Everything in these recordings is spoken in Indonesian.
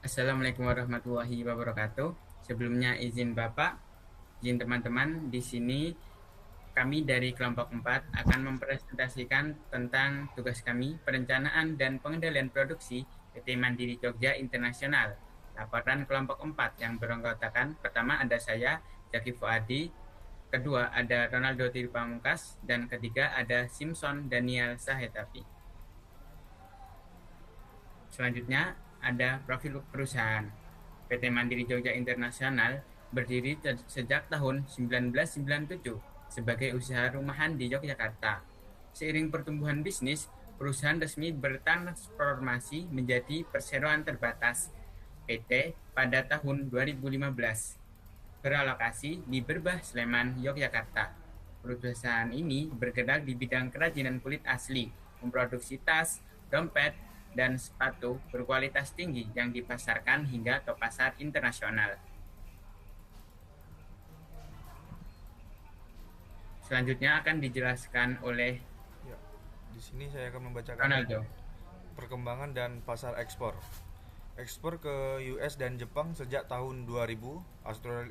Assalamualaikum warahmatullahi wabarakatuh. Sebelumnya izin Bapak, izin teman-teman, di sini kami dari kelompok 4 akan mempresentasikan tentang tugas kami, perencanaan dan pengendalian produksi PT Mandiri Jogja Internasional. Laporan kelompok 4 yang beranggotakan, pertama ada saya, Zaki Fuadi, kedua ada Ronaldo Tirupamungkas, dan ketiga ada Simpson Daniel Sahetapi. Selanjutnya ada profil perusahaan. PT Mandiri Jogja Internasional berdiri sejak tahun 1997 sebagai usaha rumahan di Yogyakarta. Seiring pertumbuhan bisnis, perusahaan resmi bertransformasi menjadi perseroan terbatas PT pada tahun 2015. Beralokasi di Berbah, Sleman, Yogyakarta. Perusahaan ini bergerak di bidang kerajinan kulit asli, memproduksi tas, dompet, dan sepatu berkualitas tinggi yang dipasarkan hingga ke pasar internasional. Selanjutnya akan dijelaskan oleh Ya, di sini saya akan membacakan Ronaldo. perkembangan dan pasar ekspor. Ekspor ke US dan Jepang sejak tahun 2000,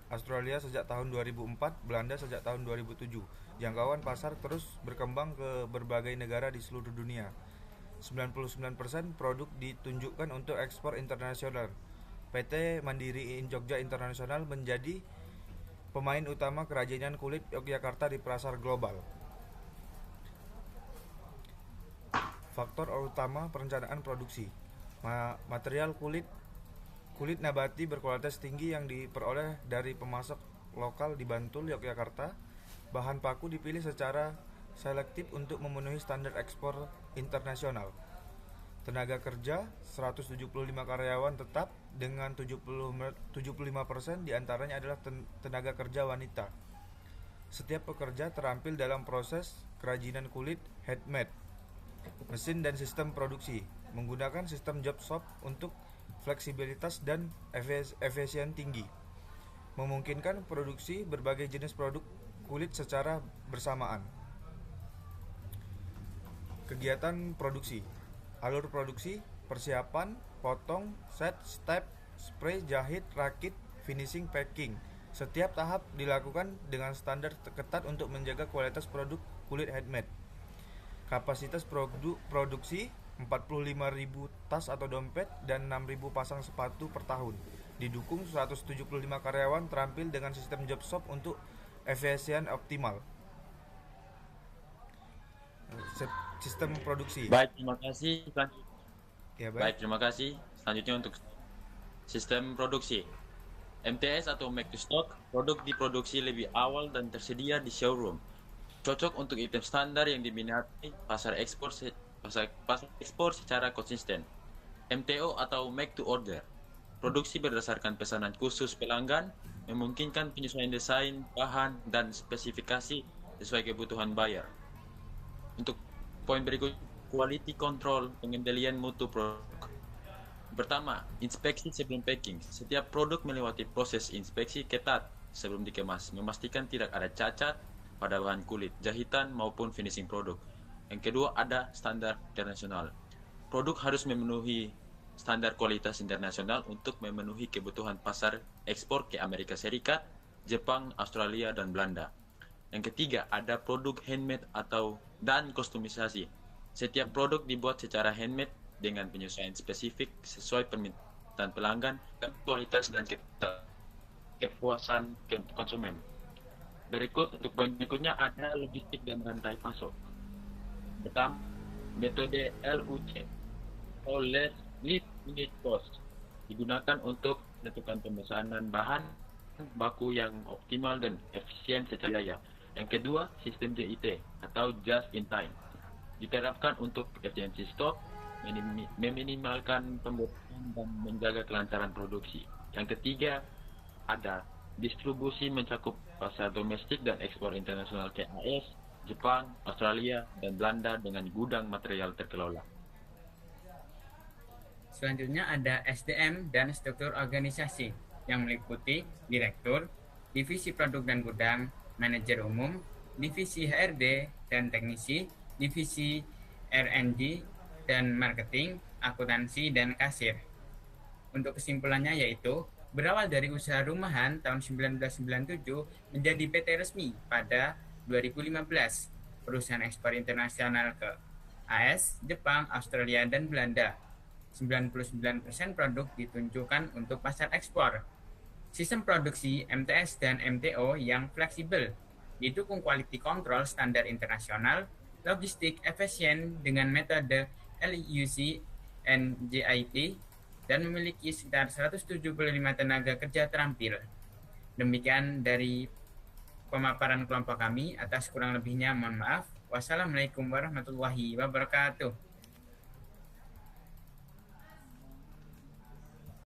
Australia sejak tahun 2004, Belanda sejak tahun 2007. Jangkauan pasar terus berkembang ke berbagai negara di seluruh dunia. 99% produk ditunjukkan untuk ekspor internasional. PT Mandiri Jogja Internasional menjadi pemain utama kerajinan kulit Yogyakarta di pasar global. Faktor utama perencanaan produksi. Material kulit kulit nabati berkualitas tinggi yang diperoleh dari pemasok lokal di Bantul, Yogyakarta. Bahan paku dipilih secara selektif untuk memenuhi standar ekspor internasional. Tenaga kerja 175 karyawan tetap dengan 75% diantaranya adalah tenaga kerja wanita. Setiap pekerja terampil dalam proses kerajinan kulit handmade. Mesin dan sistem produksi menggunakan sistem job shop untuk fleksibilitas dan efisien tinggi, memungkinkan produksi berbagai jenis produk kulit secara bersamaan. Kegiatan produksi, alur produksi, persiapan, potong, set, step, spray, jahit, rakit, finishing, packing. Setiap tahap dilakukan dengan standar ketat untuk menjaga kualitas produk kulit handmade. Kapasitas produksi 45.000 tas atau dompet dan 6.000 pasang sepatu per tahun. Didukung 175 karyawan terampil dengan sistem job shop untuk efisien optimal. Sistem produksi. Baik, terima kasih. Ya baik. Baik, terima kasih. Selanjutnya untuk sistem produksi. MTS atau Make to Stock, produk diproduksi lebih awal dan tersedia di showroom. Cocok untuk item standar yang diminati pasar ekspor secara konsisten. MTO atau Make to Order, produksi berdasarkan pesanan khusus pelanggan, memungkinkan penyesuaian desain, bahan, dan spesifikasi sesuai kebutuhan buyer. Untuk poin berikut, quality control, pengendalian mutu produk. Pertama, inspeksi sebelum packing. Setiap produk melewati proses inspeksi ketat sebelum dikemas, memastikan tidak ada cacat pada bahan kulit, jahitan maupun finishing produk. Yang kedua, ada standar internasional. Produk harus memenuhi standar kualitas internasional untuk memenuhi kebutuhan pasar ekspor ke Amerika Serikat, Jepang, Australia, dan Belanda. Yang ketiga, ada produk handmade dan kostumisasi. Setiap produk dibuat secara handmade dengan penyesuaian spesifik sesuai permintaan pelanggan dan kualitas dan kepuasan konsumen. Untuk poin berikutnya ada logistik dan rantai pasok. Pertama, metode LUC, or Less Lead Unit Cost, digunakan untuk menentukan pemesanan bahan baku yang optimal dan efisien secara biaya. Yang kedua, sistem JIT atau Just in Time, diterapkan untuk efisiensi stok, meminimalkan pembobolan dan menjaga kelancaran produksi. Yang ketiga, ada distribusi mencakup pasar domestik dan ekspor internasional ke AS, Jepang, Australia, dan Belanda dengan gudang material terkelola. Selanjutnya ada SDM dan struktur organisasi yang meliputi direktur, divisi produk dan gudang, manajer umum, divisi HRD dan teknisi, divisi R&D dan marketing, akuntansi dan kasir. Untuk kesimpulannya yaitu, berawal dari usaha rumahan tahun 1997 menjadi PT resmi pada 2015, perusahaan ekspor internasional ke AS, Jepang, Australia, dan Belanda. 99% produk ditunjukkan untuk pasar ekspor. Sistem produksi MTS dan MTO yang fleksibel, didukung quality control standar internasional, logistik efisien dengan metode LUC and JIT, dan memiliki sekitar 175 tenaga kerja terampil. Demikian dari pemaparan kelompok kami. Atas kurang lebihnya mohon maaf. Wassalamualaikum warahmatullahi wabarakatuh.